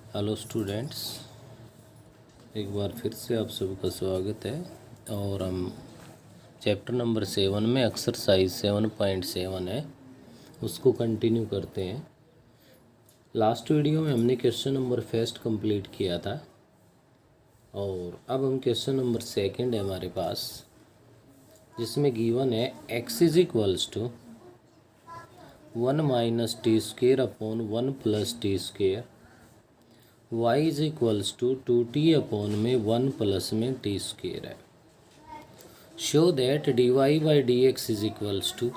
Hello students, एक बार फिर से आप सबका स्वागत है। और हम चैप्टर नंबर 7 में एक्सरसाइज 7.7 है, उसको कंटिन्यू करते हैं। लास्ट वीडियो में हमने क्वेश्चन नंबर फर्स्ट कंप्लीट किया था और अब हम क्वेश्चन नंबर सेकंड है हमारे पास, जिसमें गिवन है x is equals to 1 minus T square upon 1 plus T square, y is equals to 2t upon में 1 प्लस में टी स्क्वेयर है। Show that dy by D X is equals to,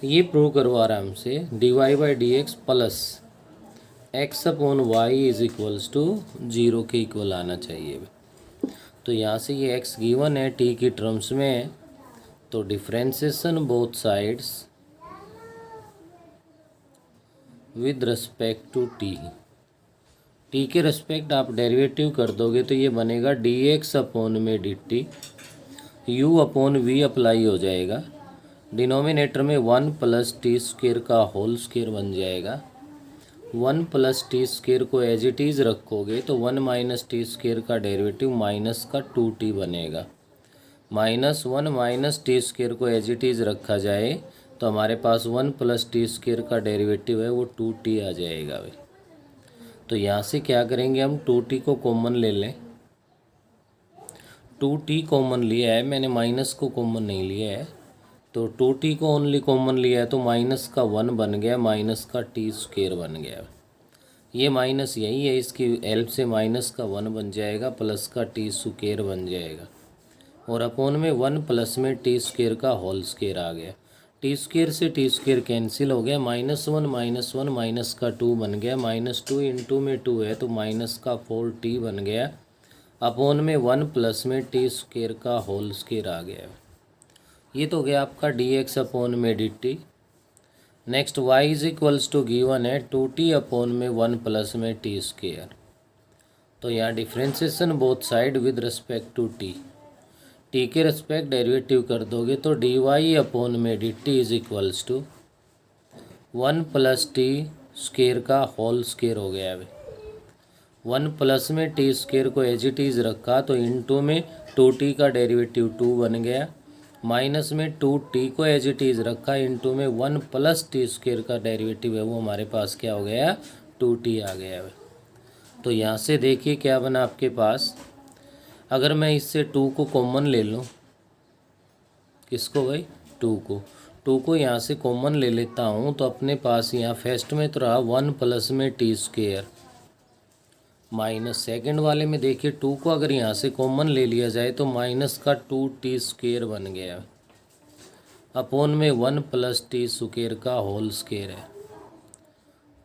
ये prove करवा रहा है हमसे dy by D X plus X upon Y is equals to 0 के equal आना चाहिए। तो यहाँ से ये x गिवन है t की टर्म्स में है, तो differentiation both sides with respect to t के रिस्पेक्ट आप डेरिवेटिव कर दोगे तो ये बनेगा dx अपॉन में dt, u upon v apply हो जाएगा, डिनोमिनेटर में 1 प्लस टी स्क्वेयर का होल स्क्वेयर बन जाएगा। 1 प्लस टी स्क्वेयर को एज इट इज़ रखोगे तो 1 माइनस टी स्क्वेयर का डेरिवेटिव माइनस का 2t बनेगा। -1 माइनस टी स्क्वेयर को एज इट इज़ रखा जाए तो हमारे पास 1 प्लस टी स्क्वेयर का डेरिवेटिव है वो 2t आ जाएगा भाई। तो यहाँ से क्या करेंगे, हम 2t को कॉमन ले लें। 2t कॉमन लिया है मैंने, माइनस को कॉमन नहीं लिया है, तो 2t को ओनली कॉमन लिया है तो माइनस का 1 बन गया, माइनस का टी स्क्वेयर बन गया। ये माइनस यही है, इसकी हेल्प से माइनस का 1 बन जाएगा, प्लस का टी स्क्वेयर बन जाएगा, और अपॉन में 1 प्लस में टी स्क्वेयर का होल स्क्वेयर आ गया। टी स्क्वेयर से टी स्क्वेयर कैंसिल हो गया, -1 -1 माइनस का 2 बन गया, -2 इंटू में 2 है तो माइनस का 4t बन गया, अपॉन में 1 प्लस में टी स्क्वेयर का होल स्क्वेयर आ गया। ये तो गया आपका dx अपॉन में dt। Next y is equals to given है 2t अपॉन में 1 प्लस में टी स्क्वेयर। तो यहाँ differentiation both side with respect to t के रिस्पेक्ट डेरिवेटिव कर दोगे तो dy अपॉन में dt is equals to 1 plus T square का होल स्क्वेयर हो गया है। 1 प्लस में टी स्क्वेयर को एज इट इज़ रखा तो इनटू में 2t का डेरिवेटिव 2 बन गया, माइनस में 2t को एज इट इज़ रखा, इनटू में 1 प्लस टी स्क्वेयर का डेरिवेटिव है वो हमारे पास क्या हो गया, 2t आ गया है। तो यहाँ से देखिए क्या बना आपके पास, अगर मैं इससे 2 को कॉमन ले लूँ, किसको भाई, 2 को यहाँ से कॉमन ले लेता हूँ तो अपने पास यहाँ फर्स्ट में तो रहा 1 प्लस में टी स्क्वेयर, माइनस सेकेंड वाले में देखिए 2 को अगर यहाँ से कॉमन ले लिया जाए तो माइनस का 2t स्क्वेयर बन गया, अपॉन में 1 प्लस टी स्क्वेयर का होल स्क्वेयर है।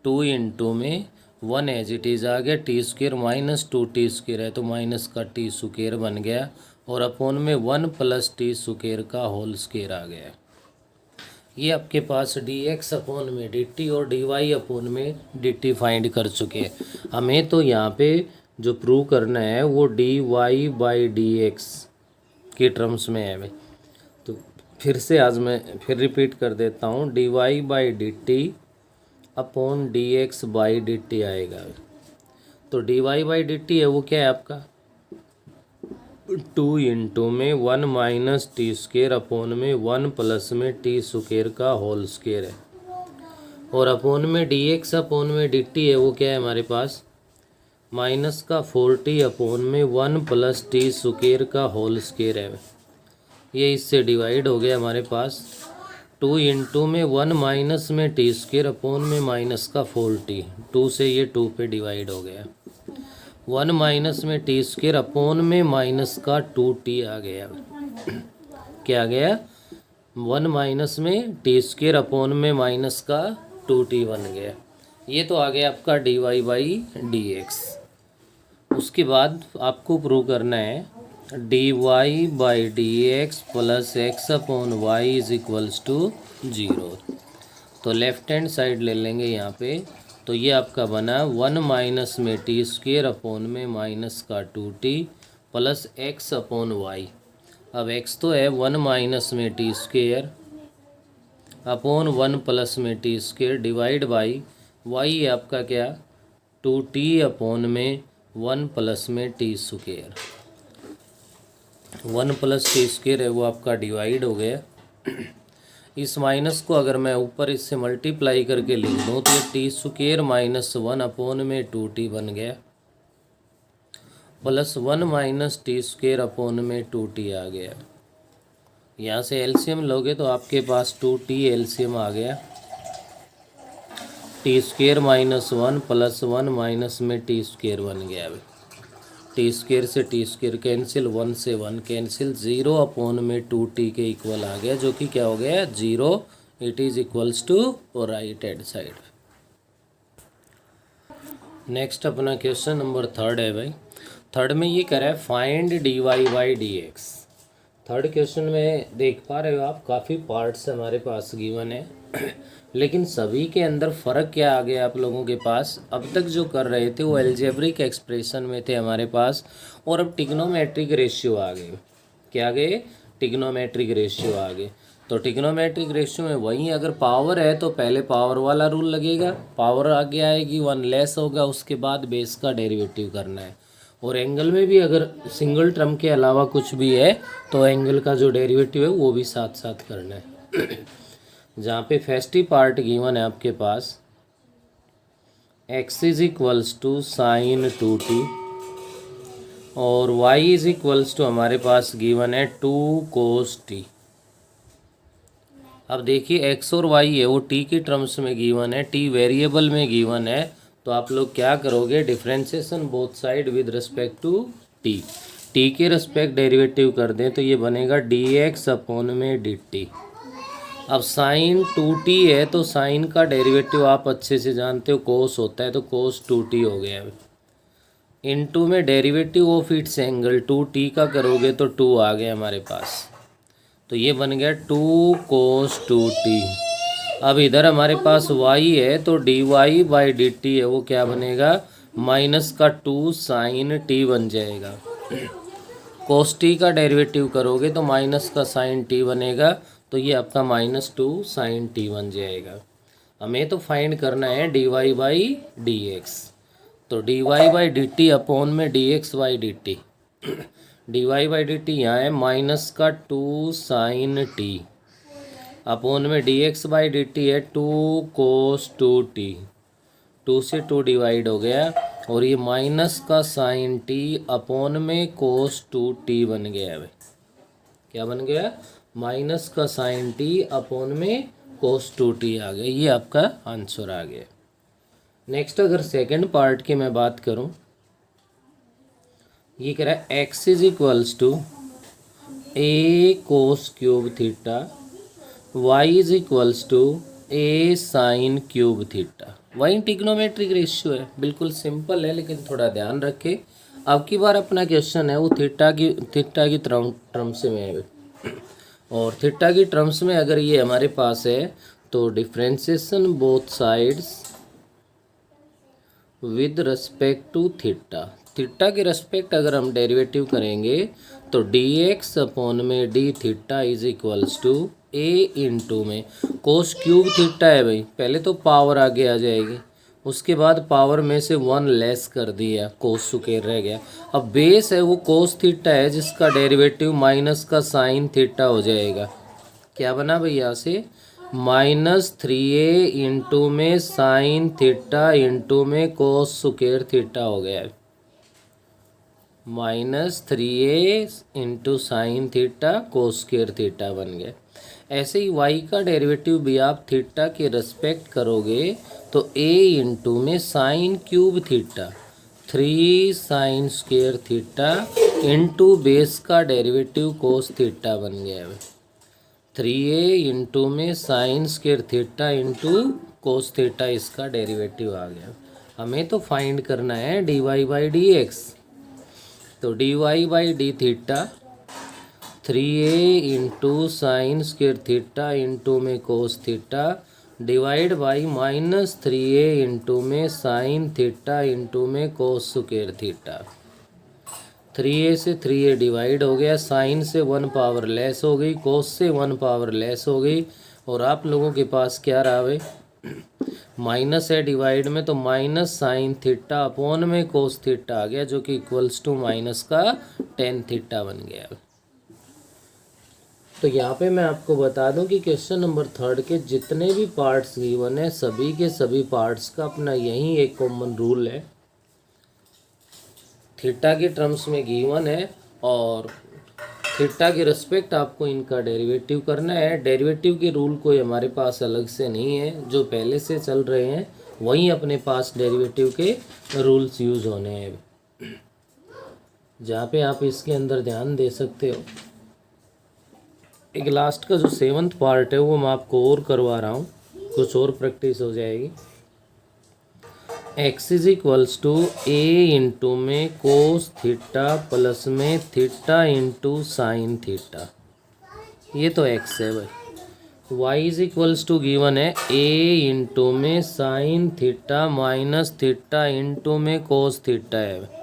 2 इंटू में 1 एज इट इज़ आ गया, T square minus 2t square है तो माइनस का टी स्क्वेयर बन गया, और अपॉन में 1 प्लस टी स्क्वेयर का होल स्क्वेयर आ गया। ये आपके पास dx अपॉन में dt और dy अपॉन में dt फाइंड कर चुके हैं। हमें तो यहाँ पे जो प्रूव करना है वो dy बाई dx के टर्म्स में है भाई। तो फिर से आज मैं फिर रिपीट कर देता हूँ, dy by dt upon dx by dt आएगा। तो dy बाई dt है वो क्या है आपका 2 इंटू में 1 माइनस टी स्क्वेयर अपॉन में 1 प्लस में टी स्क्वेयर का होल स्क्वेयर है, और अपॉन में dx अपॉन में dt है वो क्या है हमारे पास माइनस का 4t अपॉन में 1 प्लस टी स्क्वेयर का होल स्क्वेयर है। ये इससे डिवाइड हो गया हमारे पास 2 इंटू में 1 माइनस में टी स्क्वेयर अपॉन में माइनस का 4t, 2 से ये 2 पे डिवाइड हो गया, 1 माइनस में टी स्क्वेयर अपॉन में माइनस का 2t आ गया। क्या आ गया, 1 माइनस में टी स्क्वेयर अपॉन में माइनस का 2t बन गया। ये तो आ गया आपका dy बाई dx। उसके बाद आपको प्रूव करना है dy by dx plus X upon Y is equals to 0। तो लेफ्ट हैंड साइड ले लेंगे यहाँ पे, तो ये आपका बना 1 माइनस में टी स्क्वेयर अपॉन में माइनस का 2t plus X upon Y. अब x तो है 1 माइनस में टी स्क्वेयर अपॉन 1 प्लस में T square divide by y है आपका क्या 2t अपॉन में 1 प्लस में T square. 1 plus T square है वो आपका डिवाइड हो गया। इस माइनस को अगर मैं ऊपर इससे मल्टीप्लाई करके लिख दूँ तो ये टी स्क्वायर माइनस 1 अपॉन में 2t बन गया, plus 1 minus T square upon में 2t आ गया। यहाँ से एलसीएम लोगे तो आपके पास 2t एलसीएम आ गया। T square minus 1 plus 1 minus में टी स्क्वायर बन गया। अभी टी स्क्वायर से टी स्क्वायर कैंसिल, 1 से 1 कैंसिल, 0 अपॉन में 2t के इक्वल आ गया, जो कि क्या हो गया 0। It is equals to right hand side. Next अपना क्वेश्चन नंबर 3 है भाई। थर्ड में ये कह रहा है find dy by dx। Third question में देख पा रहे हो आप काफ़ी पार्ट्स हमारे पास गिवन है लेकिन सभी के अंदर फ़र्क क्या आ गया आप लोगों के पास। अब तक जो कर रहे थे वो एल्जेब्रिक एक्सप्रेशन में थे हमारे पास, और अब टिग्नोमेट्रिक रेशियो आ गए। क्या आ गए? टिग्नोमेट्रिक रेशियो आ गए। तो टिग्नोमेट्रिक रेशियो में वही, अगर पावर है तो पहले पावर वाला रूल लगेगा, पावर आगे आएगी 1 लेस होगा, उसके बाद बेस का डेरिवेटिव करना है। और एंगल में भी अगर सिंगल टर्म के अलावा कुछ भी है तो एंगल का जो डेरिवेटिव है वो भी साथ साथ करना है। जहाँ पे फर्स्ट पार्ट गिवन है आपके पास x is equals to sine 2t और y इज इक्वल्स टू हमारे पास गिवन है 2 cos t। अब देखिए x और y है वो t की टर्म्स में गिवन है, t वेरिएबल में गिवन है, तो आप लोग क्या करोगे differentiation both side with respect to t। t के रिस्पेक्ट डेरिवेटिव कर दें तो ये बनेगा dx अपॉन में dt। अब साइन 2t है तो साइन का डेरिवेटिव आप अच्छे से जानते हो कोस होता है, तो कोस 2t हो गया। इनटू में derivative of its angle 2t का करोगे तो 2 आ गया हमारे पास, तो ये बन गया 2 cos 2t। अब इधर हमारे पास y है तो dy बाई dt है वो क्या बनेगा माइनस का 2 साइन t बन जाएगा। cos t का डेरिवेटिव करोगे तो माइनस का साइन t बनेगा, तो ये आपका -2 साइन t बन जाएगा। हमें तो फाइंड करना है dy बाई dx, तो dy बाई dt अपॉन में dx by dt। dy by dt यहाँ है माइनस का 2 साइन t अपॉन में dx बाई dt है 2 cos 2t। 2 से 2 डिवाइड हो गया और ये माइनस का साइन t अपॉन में cos 2t बन गया है। क्या बन गया? माइनस का साइन t अपॉन में cos 2t आ गया। ये आपका आंसर आ गया। नेक्स्ट अगर सेकंड पार्ट की मैं बात करूं, ये कह रहा है x is equals to a cos cube theta, y is equals to a sine cube theta. वही टिग्नोमेट्रिक रेशियो है, बिल्कुल सिंपल है, लेकिन थोड़ा ध्यान रखें। अब की बार अपना क्वेश्चन है वो थीटा की टर्म्स में है, और थीटा की टर्म्स में अगर ये हमारे पास है तो differentiation both sides with respect to theta. Theta के रिस्पेक्ट अगर हम डेरिवेटिव करेंगे तो dx अपॉन में d theta is equals to a into में कोस क्यूब थीटा है भाई, पहले तो पावर आगे आ जाएगी, उसके बाद पावर में से 1 लेस कर दिया, कोस स्क्वायर रह गया। अब बेस है वो कोस थीटा है जिसका डेरिवेटिव माइनस का साइन थीटा हो जाएगा। क्या बना भाई यहाँ से -3a इंटू में साइन थीटा इंटू में कोस स्क्वायर थीटा हो गया। -3a into sine theta cos square theta बन गया। ऐसे ही y का डेरिवेटिव भी आप थीटा के रिस्पेक्ट करोगे तो a इंटू में sine cube theta 3 sine square theta into base का डेरिवेटिव कोस थीटा बन गया है। 3a इंटू में sine square theta into cos theta, इसका डेरिवेटिव आ गया। हमें तो फाइंड करना है dy बाई dx, तो dy by D theta 3a into sine square theta into में cos theta divide by -3a into में साइन थीटा इंटू में कोस स्क्वायर थीटा। 3a से 3a डिवाइड हो गया, साइन से 1 पावर लेस हो गई, कोस से 1 पावर लेस हो गई, और आप लोगों के पास क्या रहा भाई माइनस है डिवाइड में, तो माइनस साइन थीटा अपॉन में कोस थीटा आ गया, जो कि इक्वल्स टू माइनस का टेन थीटा बन गया। तो यहाँ पे मैं आपको बता दूं कि क्वेश्चन नंबर 3 के जितने भी पार्ट्स गिवन है, सभी के सभी पार्ट्स का अपना यही एक कॉमन रूल है। थीटा के टर्म्स में गिवन है और थीटा के रिस्पेक्ट आपको इनका डेरिवेटिव करना है। डेरिवेटिव के रूल कोई हमारे पास अलग से नहीं है, जो पहले से चल रहे हैं वहीं अपने पास डेरिवेटिव के रूल्स यूज़ होने हैं। जहाँ पे आप इसके अंदर ध्यान दे सकते हो, एक लास्ट का जो 7th पार्ट है वो मैं आपको और करवा रहा हूँ, कुछ और प्रैक्टिस हो जाएगी। x is equals to A into में कोस थीटा प्लस में थीटा इंटू साइन थीटा, ये तो x है भाई। y is equals to given है a इंटू में sine theta minus theta into में कोस थीटा है।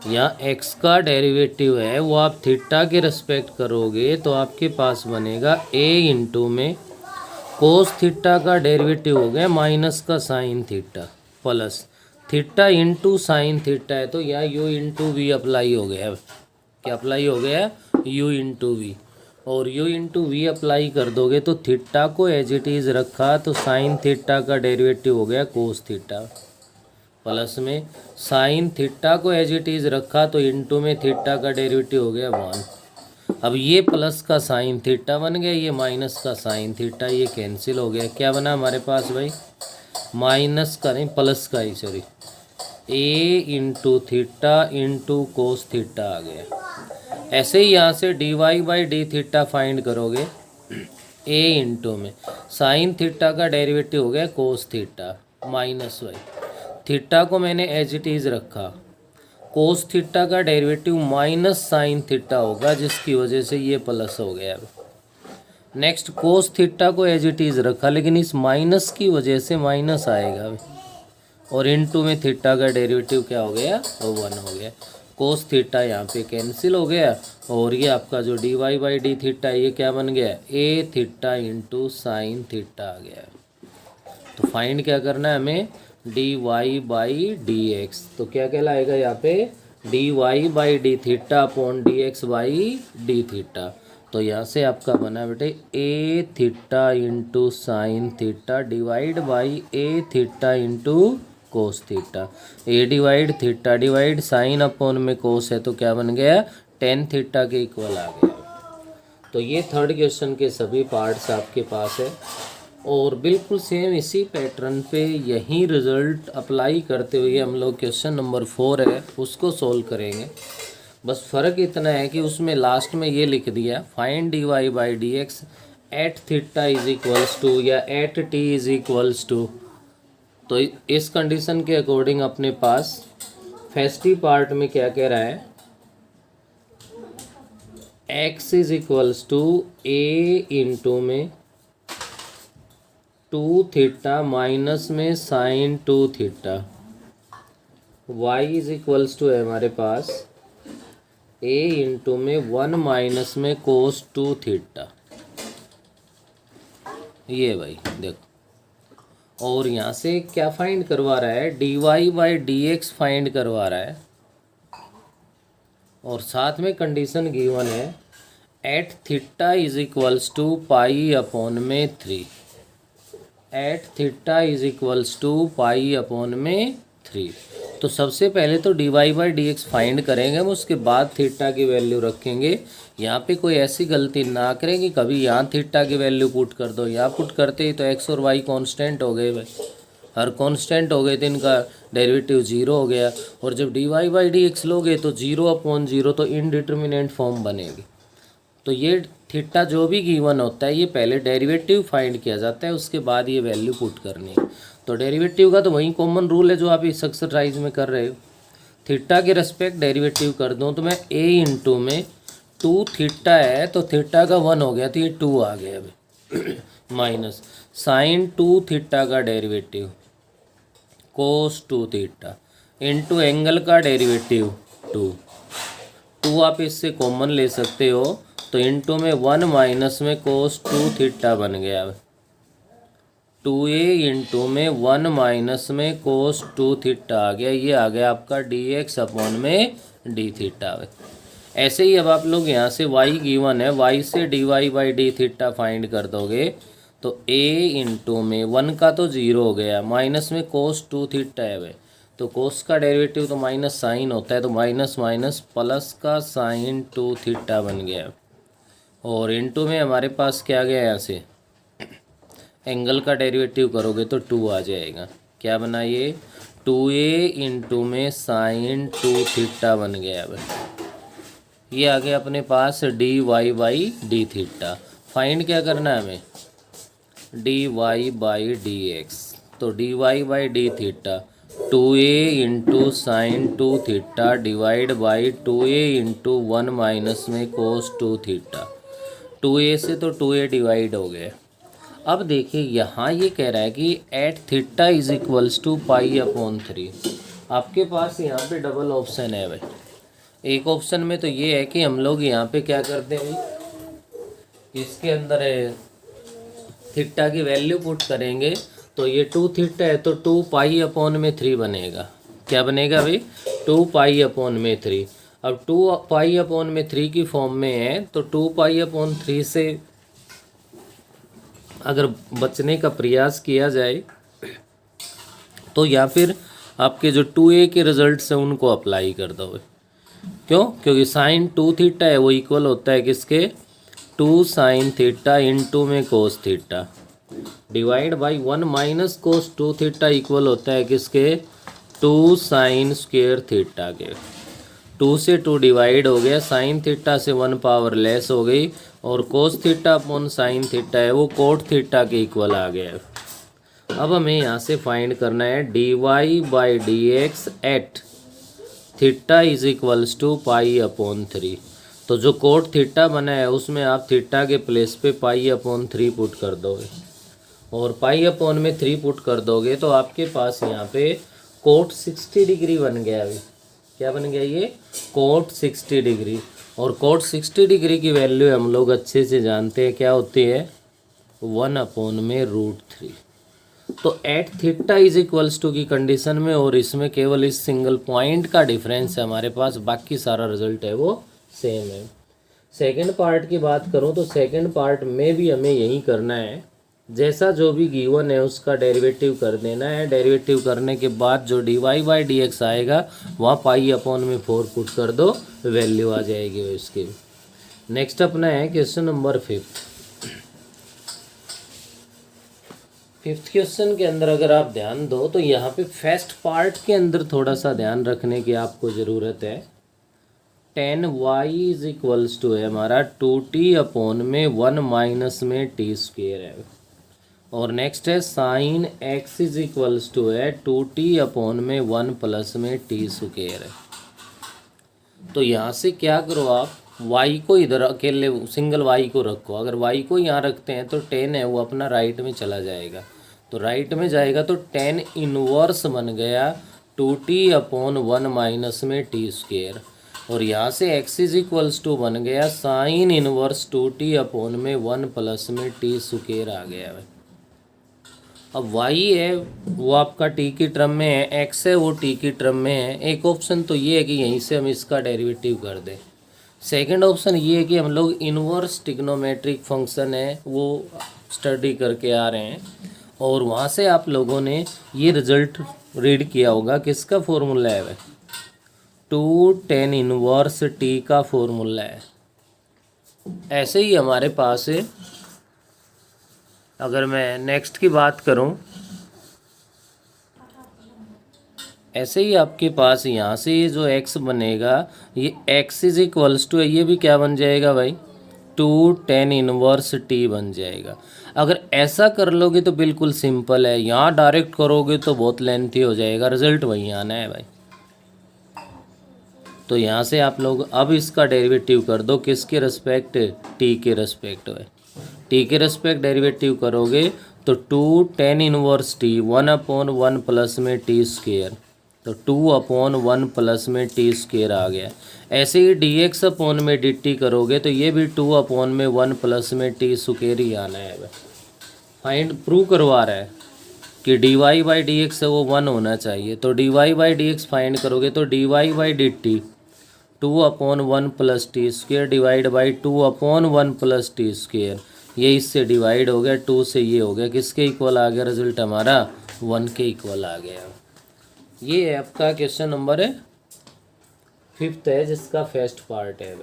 यहाँ x का डेरिवेटिव है वो आप थीटा के रिस्पेक्ट करोगे तो आपके पास बनेगा a इंटू में कोस थीटा का डेरिवेटिव हो गया माइनस का sine theta plus theta into sine theta है, तो यहाँ u इंटू वी अप्लाई हो गया। क्या अप्लाई हो गया? u into V. और u इंटू वी अप्लाई कर दोगे तो थीटा को एज इट इज़ रखा तो साइन थीटा का डेरिवेटिव हो गया कोस थीटा, प्लस में साइन थीटा को एज इट इज़ रखा तो इंटू में थीटा का डेरिवेटिव हो गया 1। अब ये प्लस का साइन थीटा बन गया, ये माइनस का साइन थीटा, ये कैंसिल हो गया। क्या बना हमारे पास भाई? माइनस का नहीं, प्लस का ही, sorry, A into theta into cos theta आ गया। ऐसे ही यहाँ से D Y by D theta find करोगे, ए इंटू में साइन थीटा का डेरिवेटिव हो गया cos theta minus Y, theta को मैंने एज इट इज़ रखा, कोस थीटा का डेरिवेटिव माइनस साइन थीटा होगा जिसकी वजह से ये प्लस हो गया। नेक्स्ट कोस थीटा को एज इट इज़ रखा लेकिन इस माइनस की वजह से माइनस आएगा और इनटू में थीटा का डेरिवेटिव क्या हो गया? वो 1 हो गया। कोस थीटा यहाँ पे कैंसिल हो गया और ये आपका जो D Y by D theta ये क्या बन गया? A theta into sine theta आ गया। तो फाइंड क्या करना है हमें? D Y by D X. तो क्या कहलाएगा यहाँ पे? D Y by D theta upon D X by D theta. तो यहाँ से आपका बना बेटे A theta into sine theta divide by A theta into cos theta. A divide theta divide sine upon में कोस है तो क्या बन गया? टेन थीटा के इक्वल आ गया। तो ये थर्ड क्वेश्चन के सभी पार्ट्स आपके पास है और बिल्कुल सेम इसी पैटर्न पे यही रिज़ल्ट अप्लाई करते हुए हम लोग क्वेश्चन नंबर 4 है उसको सोल्व करेंगे। बस फ़र्क इतना है कि उसमें लास्ट में ये लिख दिया find D Y by D X at theta is equals to या at T is equals to. तो इस कंडीशन के अकॉर्डिंग अपने पास फर्स्ट पार्ट में क्या कह रहा है? X is equals to A into में 2 थीटा माइनस में sine 2 theta, Y is equals to है हमारे पास ए इंटू में 1 माइनस में कोस 2 थीटा। ये भाई देखो, और यहाँ से क्या फाइंड करवा रहा है? D Y by D X find करवा रहा है और साथ में कंडीशन गिवन है at theta is equals to pi upon में 3। At theta is equals to pi upon में 3। तो सबसे पहले तो D Y by D X find करेंगे हम, उसके बाद थीटा की वैल्यू रखेंगे। यहाँ पे कोई ऐसी गलती ना करें कि कभी यहाँ थीटा की वैल्यू पुट कर दो, यहाँ पुट करते ही तो एक्स और वाई कांस्टेंट हो गए भाई, हर कांस्टेंट हो गए तो इनका डेरिवेटिव 0 हो गया। और जब D Y by D x लोगे तो 0 अपॉन 0 तो इनडिटर्मिनेंट फॉर्म बनेगी। तो ये थीटा जो भी गिवन होता है ये पहले डेरिवेटिव फाइंड किया जाता है, उसके बाद ये वैल्यू पुट करनी है। तो डेरिवेटिव का तो वही कॉमन रूल है जो आप इस एक्सरसाइज में कर रहे हो। थीटा के रेस्पेक्ट डेरिवेटिव कर दूँ तो मैं ए इंटू में 2 थीटा है तो थीटा का 1 हो गया तो ये 2 आ गया अभी माइनस साइन 2 थीटा का डेरिवेटिव कोस 2 थीटा इंटू एंगल का डेरिवेटिव 2 आप इससे कॉमन ले सकते हो तो इंटू में 1 माइनस में कोस 2 थीटा बन गया। 2a इंटू में 1 माइनस में कोस 2 थीटा आ गया, ये आ गया आपका dx अपॉन में d थीटा। ऐसे ही अब आप लोग यहाँ से y गिवन है, y से dy by D theta find कर दोगे तो a इंटू में 1 का तो 0 हो गया, माइनस में कोस 2 थीटा है भाई, तो कोस का डेरिवेटिव तो माइनस साइन होता है, तो माइनस माइनस प्लस का साइन 2 थीटा बन गया। और इंटू में हमारे पास क्या गया, यहाँ से एंगल का डेरिवेटिव करोगे तो 2 आ जाएगा। क्या बना ये 2a इंटू में साइन 2 थीटा बन गया। अब ये आ गया अपने पास dy by D theta. Find क्या करना है हमें, dy बाई dx, तो dy by D theta 2a into sine 2 theta divide by 2a into 1 minus में कोस 2 थीटा। 2a से तो 2a डिवाइड हो गया। अब देखिए यहाँ ये कह रहा है कि at theta is equals to pi upon 3। आपके पास यहाँ पे डबल ऑप्शन है भाई। एक ऑप्शन में तो ये है कि हम लोग यहाँ पे क्या करते हैं, इसके अंदर है थीटा की वैल्यू पुट करेंगे, तो ये 2 थीटा है तो 2 पाई अपॉन में 3 बनेगा। क्या बनेगा भाई 2 पाई अपॉन में 3। अब 2 पाई अपॉन में 3 की फॉर्म में है, तो 2 पाई अपॉन 3 से अगर बचने का प्रयास किया जाए तो या फिर आपके जो 2a के रिजल्ट्स हैं उनको अप्लाई कर दो। क्यों, क्योंकि साइन 2 थीटा है वो इक्वल होता है किसके 2 साइन थीटा इंटू में cos theta divide by 1 minus cos 2 theta equal होता है किसके 2 साइन स्क्वेयर थीटा के। 2 से 2 डिवाइड हो गया, साइन थीटा से 1 पावर लेस हो गई, और cos theta upon sine theta है वो कोट थीटा के इक्वल आ गया। अब हमें यहाँ से फाइंड करना है dy by D X at theta is equals to pi upon 3। तो जो कोट थीटा बना है उसमें आप थीटा के प्लेस पे पाई अपॉन 3 पुट कर दोगे, और पाई अपॉन में 3 पुट कर दोगे तो आपके पास यहाँ पे कोट 60 डिग्री बन गया। अभी क्या बन गया ये कोट 60 डिग्री, और कोट 60 डिग्री की वैल्यू हम लोग अच्छे से जानते हैं क्या होती है 1 अपॉन में √3। तो at theta is equals to की कंडीशन में, और इसमें केवल इस सिंगल पॉइंट का डिफरेंस है हमारे पास, बाकी सारा रिजल्ट है वो सेम है। सेकंड पार्ट की बात करूं तो सेकंड पार्ट में भी हमें यही करना है, जैसा जो भी गिवन है उसका डेरिवेटिव कर देना है। डेरिवेटिव करने के बाद जो dy बाई डी एक्स आएगा वहाँ पाई अपॉन में 4 पुट कर दो, वैल्यू आ जाएगी इसकी। नेक्स्ट अपना है क्वेश्चन नंबर 5। फिफ्थ क्वेश्चन के अंदर अगर आप ध्यान दो तो यहाँ पे फर्स्ट पार्ट के अंदर थोड़ा सा ध्यान रखने की आपको ज़रूरत है। 10y इज इक्वल्स टू है हमारा 2t अपॉन में 1 माइनस में टी स्क्वेयर है, और नेक्स्ट है sine x is equals to है 2t अपॉन में 1 प्लस में टी स्क्वेयर है। तो यहाँ से क्या करो आप y को इधर अकेले सिंगल y को रखो। अगर y को यहाँ रखते हैं तो 10 है वो अपना राइट में चला जाएगा, तो राइट में जाएगा तो 10 इनवर्स बन गया 2t अपॉन 1 माइनस में टी स्क्वेयर, और यहाँ से x इज इक्वल्स टू बन गया साइन इनवर्स 2t अपॉन में 1 प्लस में टी स्क्वेयर आ गया है। अब y है वो आपका t की टर्म में है, x है वो t की टर्म में है। एक ऑप्शन तो ये है कि यहीं से हम इसका डेरिवेटिव कर दें। सेकंड ऑप्शन ये है कि हम लोग इनवर्स ट्रिग्नोमेट्रिक फंक्शन है वो स्टडी करके आ रहे हैं, और वहाँ से आप लोगों ने ये रिजल्ट रीड किया होगा। किसका फॉर्मूला है 2 tan इनवर्स t का फॉर्मूला है। ऐसे ही हमारे पास है, अगर मैं नेक्स्ट की बात करूं, ऐसे ही आपके पास यहाँ से ये जो x बनेगा ये x इज इक्वल्स टू है, ये भी क्या बन जाएगा भाई 2 tan इनवर्स t बन जाएगा। अगर ऐसा कर लोगे तो बिल्कुल सिंपल है, यहाँ डायरेक्ट करोगे तो बहुत लेंथी हो जाएगा, रिजल्ट वही आना है भाई। तो यहाँ से आप लोग अब इसका डेरिवेटिव कर दो, किसके रिस्पेक्ट t के रिस्पेक्ट है। t के रिस्पेक्ट डेरिवेटिव करोगे तो 2 tan inverse t 1 upon 1 plus में टी स्क्वेयर, तो 2 अपॉन 1 प्लस में टी स्क्वेयर आ गया। ऐसे ही dx अपॉन में dt करोगे तो ये भी 2 अपॉन में 1 प्लस में टी स्क्वेयर ही आना है। फाइंड प्रूव करवा रहा है कि D Y by D x है वो 1 होना चाहिए। तो D Y by D X find करोगे तो D Y by D T 2/1 plus T square divide by 2/1 plus T square, ये इससे डिवाइड हो गया, 2 से ये हो गया, किसके इक्वल आ गया रिजल्ट हमारा 1 के इक्वल आ गया। ये है आपका क्वेश्चन नंबर 5th है जिसका फर्स्ट पार्ट है।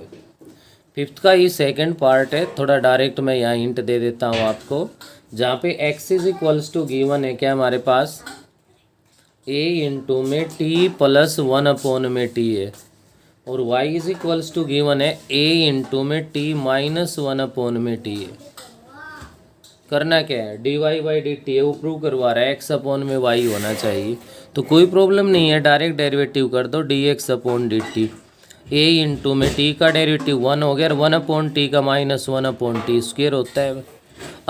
5th का ये सेकंड पार्ट है, थोड़ा डायरेक्ट मैं यहाँ हिंट दे देता हूँ आपको, जहाँ पे x is equals to given है क्या हमारे पास a इंटू में t प्लस 1 में t है, और y is equals to given है a इंटू में t माइनस 1 में t है। करना क्या है, D Y by D T है वो प्रूव करवा रहा है, x अपॉन में y होना चाहिए, तो कोई प्रॉब्लम नहीं है, डायरेक्ट डेरिवेटिव कर दो D X upon D T. A into में टी का डेरिवेटिव 1 हो गया, और 1/t का माइनस 1/t स्क्वेयर होता है।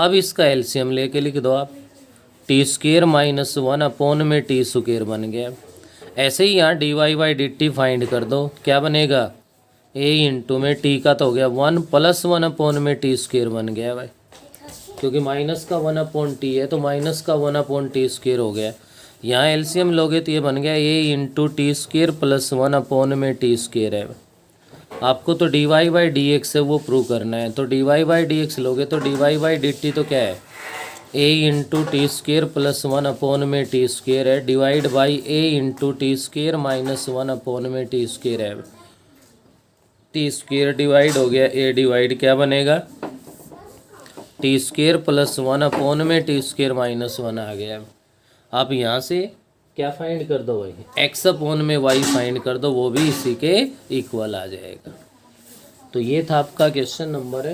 अब इसका एलसीएम लेके लिख दो आप, टी स्क्वेयर माइनस 1 में टी स्क्वेयर बन गया। ऐसे ही यहाँ D Y by D T find कर दो, क्या बनेगा, ए इंटू में टी का तो हो गया 1 प्लस 1 में टी स्क्वेयर बन गया भाई, क्योंकि माइनस का 1/t है तो माइनस का 1/t स्क्वेयर हो गया। यहाँ एलसीएम लोगे तो ये बन गया a into t square plus 1 में टी स्क्वेयर है। आपको तो D Y by D x है वो प्रूव करना है, तो D Y by D x लोगे तो D Y by D t तो क्या है, a into t square plus 1 में टी स्क्वेयर है, divide by a into t square minus 1 में टी स्क्वेयर है। टी स्क्वेयर डिवाइड हो गया, ए डिवाइड क्या बनेगा, टी स्क्वेयर प्लस 1 में टी स्क्वेयर माइनस 1 आ गया। आप यहाँ से क्या फाइंड कर दो भाई, एक्स अपॉन में वाई फाइंड कर दो, वो भी इसी के इक्वल आ जाएगा। तो ये था आपका क्वेश्चन नंबर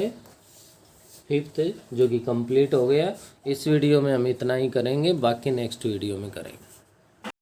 5th जो कि कंप्लीट हो गया। इस वीडियो में हम इतना ही करेंगे, बाकी नेक्स्ट वीडियो में करेंगे।